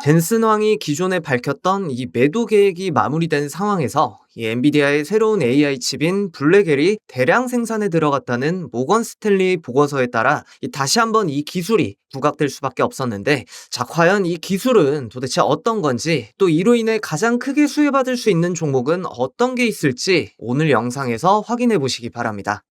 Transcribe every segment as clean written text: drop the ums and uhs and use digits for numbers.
젠슨 황이 기존에 밝혔던 이 매도 계획이 마무리된 상황에서 이 엔비디아의 새로운 AI 칩인 블랙엘이 대량 생산에 들어갔다는 모건 스탠리 보고서에 따라 다시 한번 이 기술이 부각될 수밖에 없었는데, 자, 과연 이 기술은 도대체 어떤 건지, 또 이로 인해 가장 크게 수혜받을 수 있는 종목은 어떤 게 있을지 오늘 영상에서 확인해 보시기 바랍니다.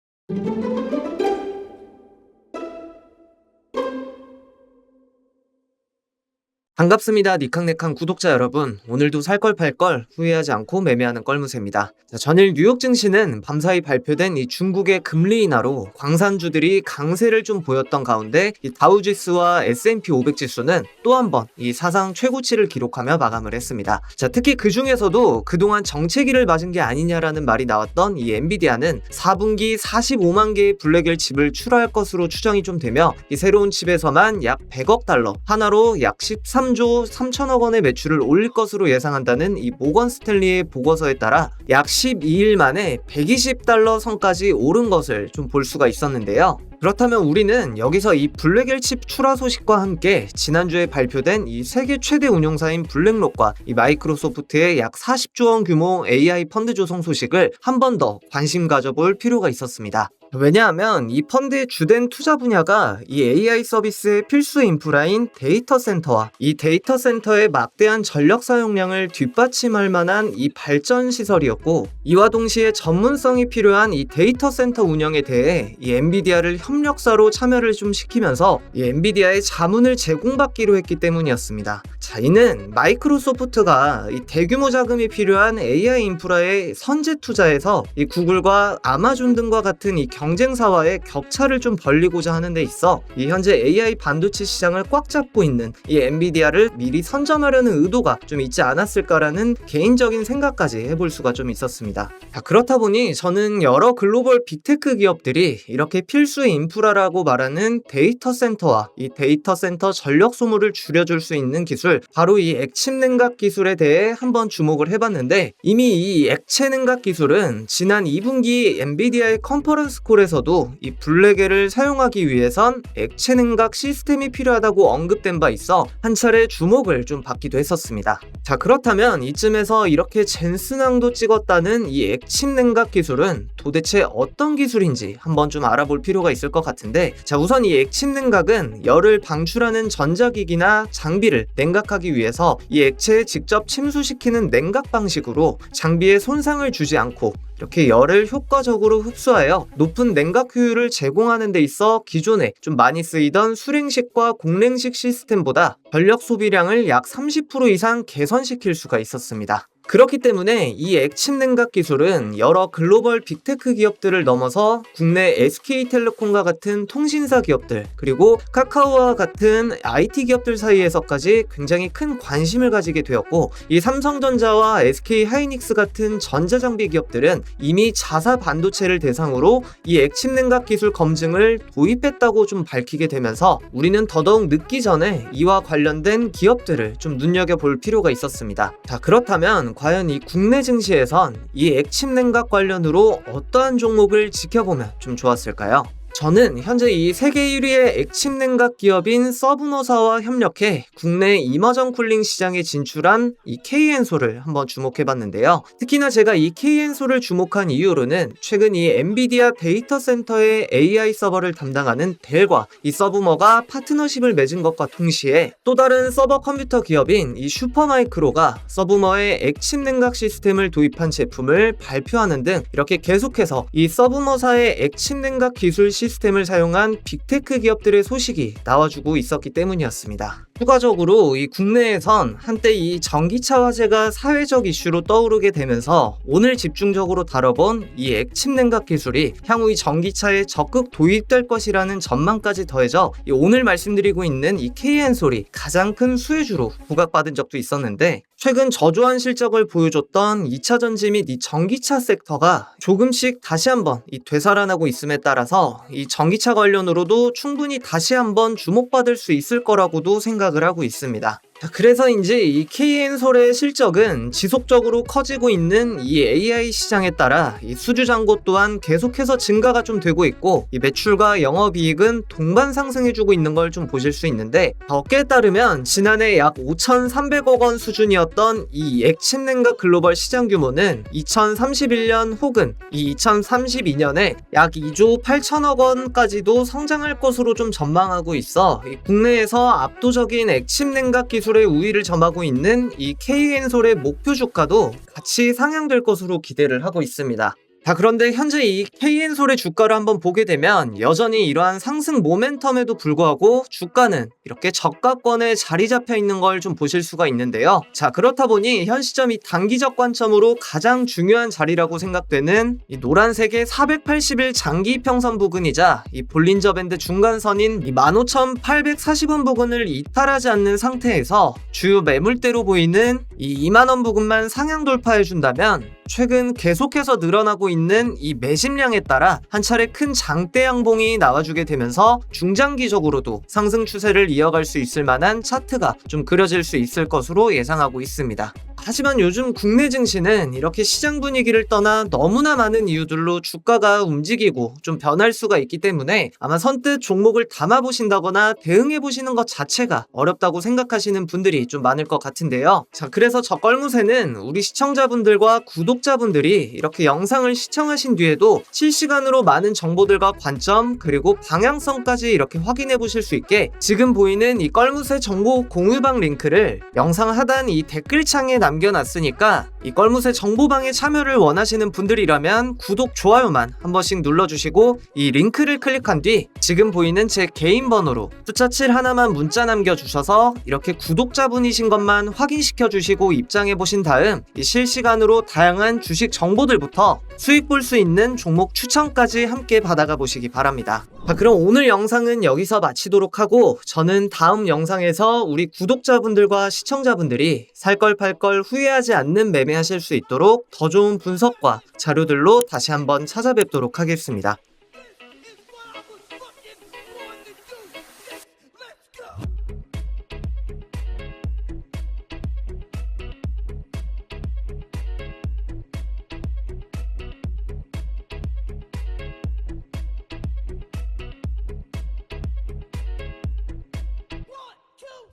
반갑습니다. 니캉네캉 구독자 여러분. 오늘도 살 걸 팔 걸 후회하지 않고 매매하는 껄무새입니다. 자, 전일 뉴욕 증시는 밤사이 발표된 이 중국의 금리 인하로 광산주들이 강세를 좀 보였던 가운데 이 다우지수와 S&P 500 지수는 또 한 번 이 사상 최고치를 기록하며 마감을 했습니다. 자, 특히 그 중에서도 그동안 정체기를 맞은 게 아니냐라는 말이 나왔던 이 엔비디아는 4분기 45만 개의 블랙엘 칩을 출하할 것으로 추정이 좀 되며, 이 새로운 칩에서만 약 100억 달러, 하나로 약 13조 3천억 원의 매출을 올릴 것으로 예상한다는 이 모건 스탠리의 보고서에 따라 약 12일 만에 120달러 선까지 오른 것을 좀 볼 수가 있었는데요. 그렇다면 우리는 여기서 이 블랙엘 칩 출하 소식과 함께 지난주에 발표된 이 세계 최대 운용사인 블랙록과 이 마이크로소프트의 약 40조 원 규모 AI 펀드 조성 소식을 한 번 더 관심 가져볼 필요가 있었습니다. 왜냐하면 이 펀드의 주된 투자 분야가 이 AI 서비스의 필수 인프라인 데이터 센터와 이 데이터 센터의 막대한 전력 사용량을 뒷받침할 만한 이 발전 시설이었고, 이와 동시에 전문성이 필요한 이 데이터 센터 운영에 대해 이 엔비디아를 협력사로 참여를 좀 시키면서 이 엔비디아의 자문을 제공받기로 했기 때문이었습니다. 자, 이는 마이크로소프트가 이 대규모 자금이 필요한 AI 인프라에 선제 투자해서 이 구글과 아마존 등과 같은 이 경쟁사와의 격차를 좀 벌리고자 하는 데 있어 이 현재 AI 반도체 시장을 꽉 잡고 있는 이 엔비디아를 미리 선점하려는 의도가 좀 있지 않았을까라는 개인적인 생각까지 해볼 수가 좀 있었습니다. 자, 그렇다 보니 저는 여러 글로벌 빅테크 기업들이 이렇게 필수 인프라라고 말하는 데이터 센터와 이 데이터 센터 전력 소모를 줄여줄 수 있는 기술, 바로 이 액침 냉각 기술에 대해 한번 주목을 해봤는데, 이미 이 액체 냉각 기술은 지난 2분기 엔비디아의 컨퍼런스 콜에서도 이 블랙엘을 사용하기 위해선 액체 냉각 시스템이 필요하다고 언급된 바 있어 한 차례 주목을 좀 받기도 했었습니다. 자, 그렇다면 이쯤에서 이렇게 젠슨왕도 찍었다는 이 액침 냉각 기술은 도대체 어떤 기술인지 한번 좀 알아볼 필요가 있을 것 같은데, 자, 우선 이 액침 냉각은 열을 방출하는 전자기기나 장비를 냉각하기 위해서 이 액체에 직접 침수시키는 냉각 방식으로 장비에 손상을 주지 않고 이렇게 열을 효과적으로 흡수하여 높은 냉각 효율을 제공하는 데 있어 기존에 좀 많이 쓰이던 수냉식과 공냉식 시스템보다 전력 소비량을 약 30% 이상 개선시킬 수가 있었습니다. 그렇기 때문에 이 액침 냉각 기술은 여러 글로벌 빅테크 기업들을 넘어서 국내 SK텔레콤과 같은 통신사 기업들, 그리고 카카오와 같은 IT 기업들 사이에서까지 굉장히 큰 관심을 가지게 되었고, 이 삼성전자와 SK하이닉스 같은 전자장비 기업들은 이미 자사 반도체를 대상으로 이 액침 냉각 기술 검증을 도입했다고 좀 밝히게 되면서 우리는 더더욱 늦기 전에 이와 관련된 기업들을 좀 눈여겨볼 필요가 있었습니다. 자, 그렇다면 과연 이 국내 증시에선 이 액침 냉각 관련으로 어떠한 종목을 지켜보면 좀 좋았을까요? 저는 현재 이 세계 1위의 액침 냉각 기업인 서브노사와 협력해 국내 이머전 쿨링 시장에 진출한 이 KN소를 한번 주목해봤는데요. 특히나 제가 이 KN소를 주목한 이유로는 최근 이 엔비디아 데이터 센터의 AI 서버를 담당하는 델과 이 서브머가 파트너십을 맺은 것과 동시에 또 다른 서버 컴퓨터 기업인 이 슈퍼마이크로가 서브머의 액침 냉각 시스템을 도입한 제품을 발표하는 등 이렇게 계속해서 이 서브머사의 액침 냉각 기술 시스템을 사용한 빅테크 기업들의 소식이 나와주고 있었기 때문이었습니다. 추가적으로 이 국내에선 한때 이 전기차 화재가 사회적 이슈로 떠오르게 되면서 오늘 집중적으로 다뤄본 이 액침 냉각 기술이 향후 이 전기차에 적극 도입될 것이라는 전망까지 더해져 이 오늘 말씀드리고 있는 이 KN솔이 가장 큰 수혜주로 부각받은 적도 있었는데, 최근 저조한 실적을 보여줬던 2차 전지 및 이 전기차 섹터가 조금씩 다시 한번 이 되살아나고 있음에 따라서 이 전기차 관련으로도 충분히 다시 한번 주목받을 수 있을 거라고도 생각을 하고 있습니다. 자, 그래서인지 이 KN솔의 실적은 지속적으로 커지고 있는 이 AI 시장에 따라 이 수주 잔고 또한 계속해서 증가가 좀 되고 있고, 이 매출과 영업이익은 동반 상승해주고 있는 걸 좀 보실 수 있는데, 업계에 따르면 지난해 약 5,300억 원 수준이었던 이 액침 냉각 글로벌 시장 규모는 2031년 혹은 이 2032년에 약 2조 8천억 원까지도 성장할 것으로 좀 전망하고 있어 이 국내에서 압도적인 액침 냉각 기술의 우위를 점하고 있는 이 KN솔의 목표 주가도 같이 상향될 것으로 기대를 하고 있습니다. 자, 그런데 현재 이 KN솔의 주가를 한번 보게 되면 여전히 이러한 상승 모멘텀에도 불구하고 주가는 이렇게 저가권에 자리 잡혀 있는 걸 좀 보실 수가 있는데요. 자, 그렇다 보니 현 시점 이 단기적 관점으로 가장 중요한 자리라고 생각되는 이 노란색의 480일 장기 평선 부근이자 이 볼린저 밴드 중간선인 이 15,840원 부근을 이탈하지 않는 상태에서 주요 매물대로 보이는 이 2만원 부근만 상향 돌파해준다면 최근 계속해서 늘어나고 있는 이 매집량에 따라 한 차례 큰 장대 양봉이 나와주게 되면서 중장기적으로도 상승 추세를 이어갈 수 있을 만한 차트가 좀 그려질 수 있을 것으로 예상하고 있습니다. 하지만 요즘 국내 증시는 이렇게 시장 분위기를 떠나 너무나 많은 이유들로 주가가 움직이고 좀 변할 수가 있기 때문에 아마 선뜻 종목을 담아보신다거나 대응해보시는 것 자체가 어렵다고 생각하시는 분들이 좀 많을 것 같은데요. 자, 그래서 저 껄무새는 우리 시청자분들과 구독자분들이 이렇게 영상을 시청하신 뒤에도 실시간으로 많은 정보들과 관점 그리고 방향성까지 이렇게 확인해보실 수 있게 지금 보이는 이 껄무새 정보 공유방 링크를 영상 하단 이 댓글창에 남겨놨으니까 이 껄무새 정보방에 참여를 원하시는 분들이라면 구독, 좋아요만 한 번씩 눌러주시고 이 링크를 클릭한 뒤 지금 보이는 제 개인 번호로 숫자 7 하나만 문자 남겨주셔서 이렇게 구독자분이신 것만 확인시켜 주시고 입장해 보신 다음 이 실시간으로 다양한 주식 정보들부터 수익 볼 수 있는 종목 추천까지 함께 받아가 보시기 바랍니다. 자, 그럼 오늘 영상은 여기서 마치도록 하고 저는 다음 영상에서 우리 구독자분들과 시청자분들이 살 걸 팔 걸 후회하지 않는 매매하실 수 있도록 더 좋은 분석과 자료들로 다시 한번 찾아뵙도록 하겠습니다.